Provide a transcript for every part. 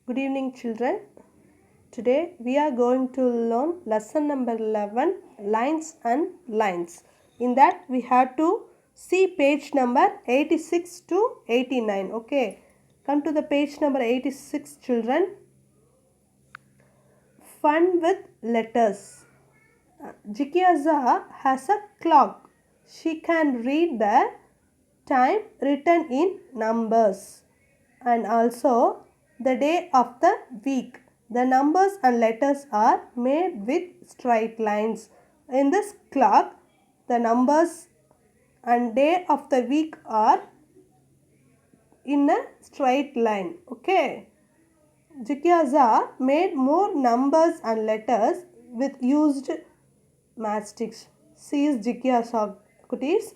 Good evening, children. Today we are going to learn lesson number 11, lines and lines. In that we have to see page number 86 to 89. Okay, come to the page number 86, children. Fun with letters. Jikiaza has a clock. She can read the time written in numbers and also the day of the week. The numbers and letters are made with straight lines. In this clock, the numbers and day of the week are in a straight line. Okay. Jikiaza made more numbers and letters with used matchsticks. She is Jikiaza Kutis.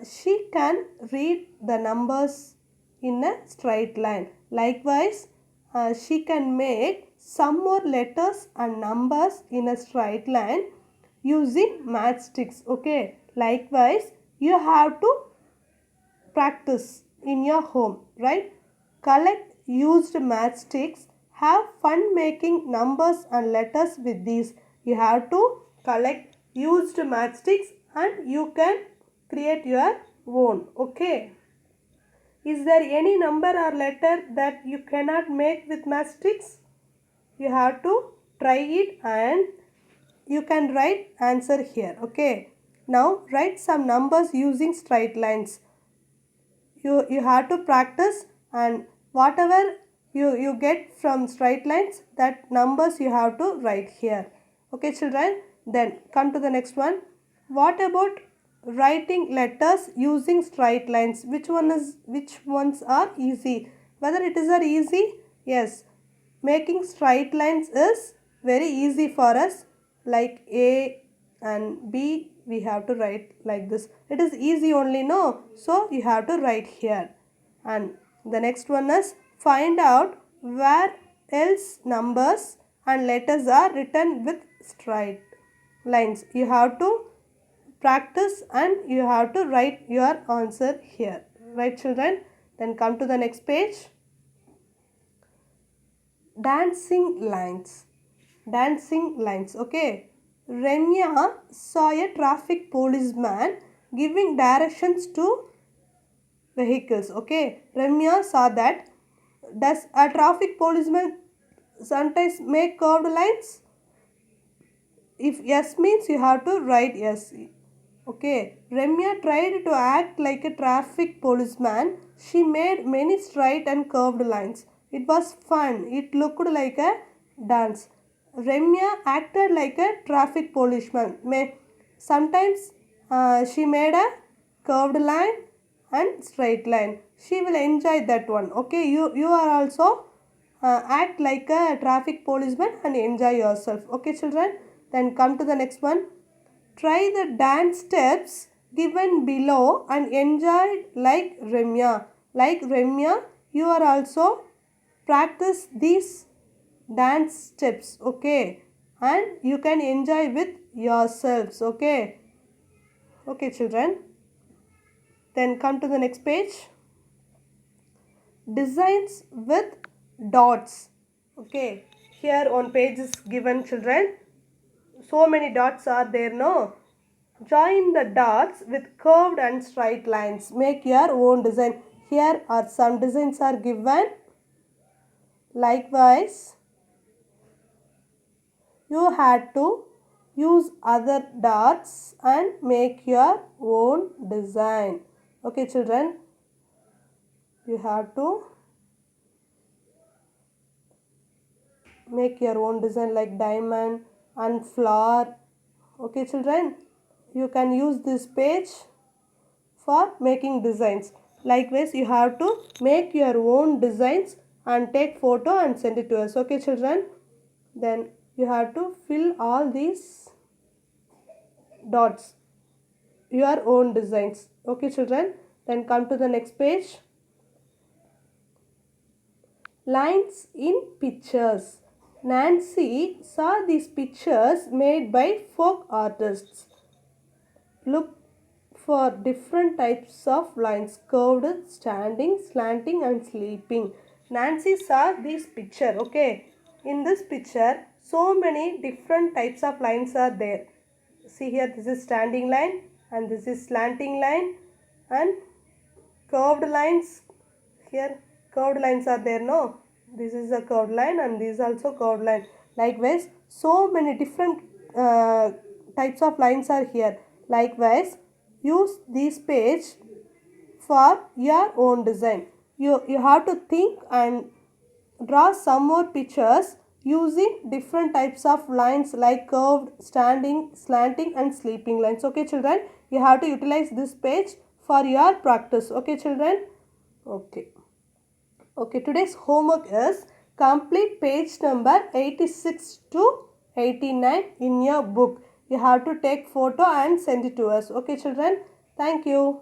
She can read the numbers in a straight line. Likewise, she can make some more letters and numbers in a straight line using matchsticks. Okay. Likewise, you have to practice in your home, right? Collect used matchsticks. Have fun making numbers and letters with these. You have to collect used matchsticks and you can create your own. Okay. Is there any number or letter that you cannot make with matchsticks? You have to try it and you can write answer here. Okay. Now write some numbers using straight lines. You have to practice and whatever you get from straight lines, that numbers you have to write here. Okay, children. Then come to the next one. What about writing letters using straight lines? Which ones are easy? Whether it is easy? Yes. Making straight lines is very easy for us. Like A and B, we have to write like this. It is easy only, no? So you have to write here. And the next one is find out where else numbers and letters are written with straight lines. You have to practice and you have to write your answer here. Right, children? Then come to the next page. Dancing lines. Dancing lines. Okay. Remya saw a traffic policeman giving directions to vehicles. Okay. Remya saw that. Does a traffic policeman sometimes make curved lines? If yes means you have to write yes. Okay. Remya tried to act like a traffic policeman. She made many straight and curved lines. It was fun. It looked like a dance. Remya acted like a traffic policeman. Sometimes she made a curved line and straight line. She will enjoy that one. Okay, you are also act like a traffic policeman and enjoy yourself. Okay, children. Then come to the next one. Try the dance steps given below and enjoy like Remya. Like Remya, you are also practice these dance steps. Okay, and you can enjoy with yourselves. Okay. Okay, children. Then come to the next page. Designs with dots. Okay, here on page is given, children. So many dots are there, no? Join the dots with curved and straight lines. Make your own design. Here are some designs are given. Likewise, you had to use other dots and make your own design. Okay, children, you have to make your own design like diamond and flower. Okay, children, you can use this page for making designs. Likewise, you have to make your own designs and take photo and send it to us. Okay, children. Then you have to fill all these dots, your own designs. Okay, children. Then come to the next page. Lines in pictures. Nancy saw these pictures made by folk artists. Look for different types of lines: curved, standing, slanting and sleeping. Nancy saw this picture. Okay, in this picture, so many different types of lines are there. See here, this is standing line and this is slanting line and curved lines. Here, curved lines are there. No, this is a curved line and this is also curved line. Likewise, so many different types of lines are here. Likewise, use this page for your own design. You have to think and draw some more pictures using different types of lines like curved, standing, slanting and sleeping lines. Okay children, you have to utilize this page for your practice. Okay children. Okay. Okay, today's homework is complete page number 86 to 89 in your book. You have to take photo and send it to us. Okay children. Thank you.